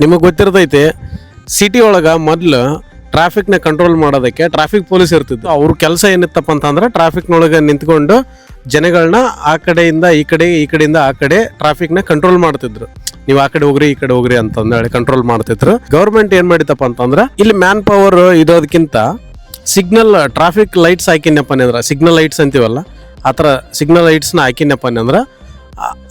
ನಿಮಗೆ ಗೊತ್ತಿರ್ತೈತಿ ಸಿಟಿ ಒಳಗೆ ಮೊದಲು ಟ್ರಾಫಿಕ್ನ ಕಂಟ್ರೋಲ್ ಮಾಡೋದಕ್ಕೆ ಟ್ರಾಫಿಕ್ ಪೊಲೀಸ್ ಇರ್ತಿತ್ತು. ಅವ್ರ ಕೆಲಸ ಏನಿತ್ತಪ್ಪ ಅಂತಂದ್ರೆ ಟ್ರಾಫಿಕ್ನೊಳಗೆ ನಿಂತ್ಕೊಂಡು ಜನಗಳನ್ನ ಆ ಕಡೆಯಿಂದ ಈ ಕಡೆ ಈ ಕಡೆಯಿಂದ ಆ ಕಡೆ ಟ್ರಾಫಿಕ್ನ ಕಂಟ್ರೋಲ್ ಮಾಡ್ತಿದ್ರು. ನೀವು ಆ ಕಡೆ ಹೋಗ್ರಿ ಈ ಕಡೆ ಹೋಗ್ರಿ ಅಂತಂದೇಳಿ ಕಂಟ್ರೋಲ್ ಮಾಡ್ತಿದ್ರು. ಗೌರ್ಮೆಂಟ್ ಏನು ಮಾಡಿತಪ್ಪ ಅಂತಂದ್ರೆ ಇಲ್ಲಿ ಮ್ಯಾನ್ ಪವರ್ ಇರೋದಕ್ಕಿಂತ ಸಿಗ್ನಲ್ ಟ್ರಾಫಿಕ್ ಲೈಟ್ಸ್ ಹಾಕಿನಪ್ಪ ಅಂದ್ರೆ ಸಿಗ್ನಲ್ ಲೈಟ್ಸ್ ಅಂತೀವಲ್ಲ ಆ ಥರ ಸಿಗ್ನಲ್ ಲೈಟ್ಸ್ನ ಹಾಕಿನಪ್ಪ ಅಂದ್ರೆ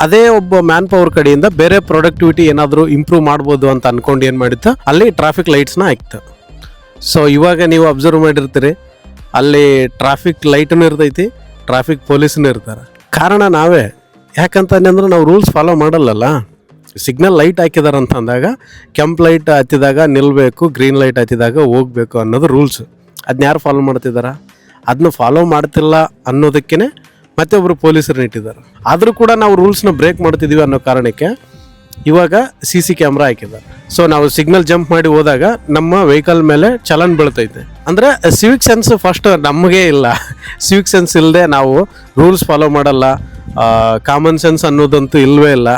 ಅದೇ ಒಬ್ಬ ಮ್ಯಾನ್ ಪವರ್ ಕಡೆಯಿಂದ ಬೇರೆ ಪ್ರೊಡಕ್ಟಿವಿಟಿ ಏನಾದರೂ ಇಂಪ್ರೂವ್ ಮಾಡ್ಬೋದು ಅಂತ ಅನ್ಕೊಂಡು ಏನು ಮಾಡಿತ್ತು ಅಲ್ಲಿ ಟ್ರಾಫಿಕ್ ಲೈಟ್ಸ್ನ ಹಾಕ್ತು. ಸೊ ಇವಾಗ ನೀವು ಅಬ್ಸರ್ವ್ ಮಾಡಿರ್ತೀರಿ ಅಲ್ಲಿ ಟ್ರಾಫಿಕ್ ಲೈಟ್ನೂ ಇರ್ತೈತಿ, ಟ್ರಾಫಿಕ್ ಪೊಲೀಸ್ನೂ ಇರ್ತಾರೆ. ಕಾರಣ ನಾವೇ. ಯಾಕಂತಂದ್ರೆ ನಾವು ರೂಲ್ಸ್ ಫಾಲೋ ಮಾಡಲ್ಲಲ್ಲ. ಸಿಗ್ನಲ್ ಲೈಟ್ ಹಾಕಿದಾರೆ ಅಂತ ಅಂದಾಗ ಕೆಂಪು ಲೈಟ್ ಹತ್ತಿದಾಗ ನಿಲ್ಲಬೇಕು, ಗ್ರೀನ್ ಲೈಟ್ ಹತ್ತಿದಾಗ ಹೋಗಬೇಕು ಅನ್ನೋದು ರೂಲ್ಸ್. ಅದನ್ನ ಯಾರು ಫಾಲೋ ಮಾಡ್ತಿದ್ದಾರೆ? ಅದನ್ನ ಫಾಲೋ ಮಾಡ್ತಿಲ್ಲ ಅನ್ನೋದಕ್ಕೇ ಮತ್ತೆ ಒಬ್ಬರು ಪೊಲೀಸರನ್ನ ಇಟ್ಟಿದ್ದಾರೆ. ಆದರೂ ಕೂಡ ನಾವು ರೂಲ್ಸ್ನ ಬ್ರೇಕ್ ಮಾಡ್ತಿದ್ದೀವಿ ಅನ್ನೋ ಕಾರಣಕ್ಕೆ ಇವಾಗ CC ಕ್ಯಾಮ್ರಾ ಹಾಕಿದ್ದಾರೆ. ಸೊ ನಾವು ಸಿಗ್ನಲ್ ಜಂಪ್ ಮಾಡಿ ಹೋದಾಗ ನಮ್ಮ ವೆಹಿಕಲ್ ಮೇಲೆ ಚಲನ್ ಬೀಳ್ತೈತೆ. ಅಂದರೆ ಸಿವಿಕ್ ಸೆನ್ಸ್ ಫಸ್ಟ್ ನಮಗೆ ಇಲ್ಲ. ಸಿವಿಕ್ ಸೆನ್ಸ್ ಇಲ್ಲದೆ ನಾವು ರೂಲ್ಸ್ ಫಾಲೋ ಮಾಡಲ್ಲ, ಕಾಮನ್ ಸೆನ್ಸ್ ಅನ್ನೋದಂತೂ ಇಲ್ಲವೇ ಇಲ್ಲ.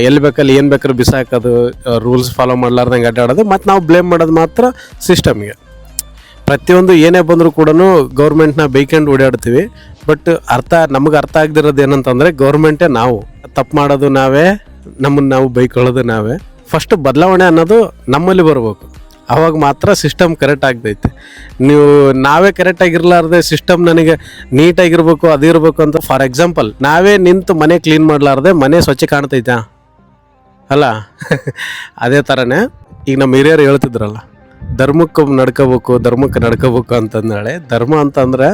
ಎಲ್ಲಿ ಬೇಕಲ್ಲಿ ಏನು ಬೇಕಾದ್ರೂ ಬಿಸಾಕೋದು, ರೂಲ್ಸ್ ಫಾಲೋ ಮಾಡ್ಲಾರ್ದಂಗೆ ಅಡ್ಡಾಡೋದು, ಮತ್ತು ನಾವು ಬ್ಲೇಮ್ ಮಾಡೋದು ಮಾತ್ರ ಸಿಸ್ಟಮ್ಗೆ. ಪ್ರತಿಯೊಂದು ಏನೇ ಬಂದರೂ ಕೂಡ ಗೌರ್ಮೆಂಟ್ನ ಬೈಕೊಂಡು ಓಡಾಡ್ತೀವಿ. ಬಟ್ ನಮಗೆ ಅರ್ಥ ಆಗದಿರೋದು ಏನಂತಂದರೆ ಗೌರ್ಮೆಂಟೇ ನಾವು ತಪ್ಪು ಮಾಡೋದು ನಾವೇ, ನಮ್ಮನ್ನು ನಾವು ಬೈಕೊಳ್ಳೋದು ನಾವೇ. ಫಸ್ಟ್ ಬದಲಾವಣೆ ಅನ್ನೋದು ನಮ್ಮಲ್ಲಿ ಬರ್ಬೇಕು, ಆವಾಗ ಮಾತ್ರ ಸಿಸ್ಟಮ್ ಕರೆಕ್ಟ್ ಆಗ್ತೈತೆ. ನೀವು ನಾವೇ ಕರೆಕ್ಟಾಗಿರ್ಲಾರ್ದೆ ಸಿಸ್ಟಮ್ ನನಗೆ ನೀಟಾಗಿರ್ಬೇಕು ಅದಿರಬೇಕು ಅಂತ, ಫಾರ್ ಎಕ್ಸಾಂಪಲ್ ನಾವೇ ನಿಂತು ಮನೆ ಕ್ಲೀನ್ ಮಾಡಲಾರ್ದೆ ಮನೆ ಸ್ವಚ್ಛ ಕಾಣ್ತೈತಾ ಅಲ್ಲ? ಅದೇ ಥರನೇ ಈಗ ನಮ್ಮ ಹಿರಿಯರು ಹೇಳ್ತಿದ್ರಲ್ಲ, ಧರ್ಮಕ್ಕೆ ನಡ್ಕೋಬೇಕು ಅಂತಂದೇಳಿ. ಧರ್ಮ ಅಂತಂದರೆ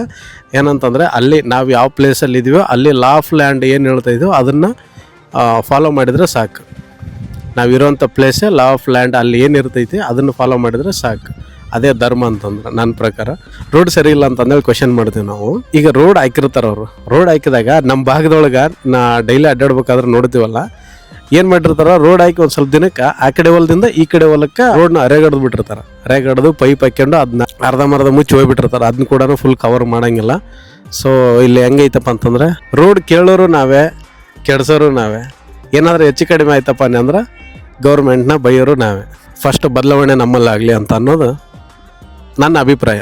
ಏನಂತಂದರೆ ಅಲ್ಲಿ ನಾವು ಯಾವ ಪ್ಲೇಸಲ್ಲಿ ಇದೀವೋ ಅಲ್ಲಿ ಲಾ ಆಫ್ ಲ್ಯಾಂಡ್ ಏನು ಹೇಳ್ತಾಯಿದ್ವೋ ಅದನ್ನು ಫಾಲೋ ಮಾಡಿದರೆ ಸಾಕು. ನಾವಿರೋವಂಥ ಪ್ಲೇಸೇ ಲಾ ಆಫ್ ಲ್ಯಾಂಡ್, ಅಲ್ಲಿ ಏನು ಇರ್ತೈತಿ ಅದನ್ನು ಫಾಲೋ ಮಾಡಿದರೆ ಸಾಕು. ಅದೇ ಧರ್ಮ ಅಂತಂದ್ರೆ ನನ್ನ ಪ್ರಕಾರ. ರೋಡ್ ಸರಿ ಇಲ್ಲ ಅಂತಂದೇಳಿ ಕ್ವೆಶನ್ ಮಾಡ್ತೀವಿ ನಾವು. ಈಗ ರೋಡ್ ಹಾಕಿರ್ತಾರೆ ಅವರು, ರೋಡ್ ಹಾಕಿದಾಗ ನಮ್ಮ ಭಾಗದೊಳಗೆ ನಾ ಡೈಲಿ ಅಡ್ಡಾಡ್ಬೇಕಾದ್ರೆ ನೋಡ್ತೀವಲ್ಲ, ಏನು ಮಾಡಿರ್ತಾರ, ರೋಡ್ ಹಾಕಿ ಒಂದು ಸ್ವಲ್ಪ ದಿನಕ್ಕೆ ಆ ಕಡೆ ಹೊಲದಿಂದ ಈ ಕಡೆ ಹೊಲಕ್ಕೆ ರೋಡ್ನ ಅರೆಗಡ್ದು ಬಿಟ್ಟಿರ್ತಾರೆ. ಅರೆಗಡ್ದು ಪೈಪ್ ಹಾಕ್ಕೊಂಡು ಅದನ್ನ ಅರ್ಧ ಮುಚ್ಚಿ ಹೋಗ್ಬಿಟ್ಟಿರ್ತಾರೆ. ಅದನ್ನ ಕೂಡ ಫುಲ್ ಕವರ್ ಮಾಡೋಂಗಿಲ್ಲ. ಸೊ ಇಲ್ಲಿ ಹೆಂಗೈತಪ್ಪ ಅಂತಂದರೆ ರೋಡ್ ಕೇಳೋರು ನಾವೇ, ಕೆಡ್ಸೋರು ನಾವೇ. ಏನಾದರೂ ಹೆಚ್ಚು ಕಡಿಮೆ ಆಯ್ತಪ್ಪ ಅಂದ್ರೆ ಗೌರ್ಮೆಂಟ್ನ ಬೈಯೋರು ನಾವೇ. ಫಸ್ಟ್ ಬದಲಾವಣೆ ನಮ್ಮಲ್ಲಾಗಲಿ ಅಂತ ಅನ್ನೋದು ನನ್ನ ಅಭಿಪ್ರಾಯ.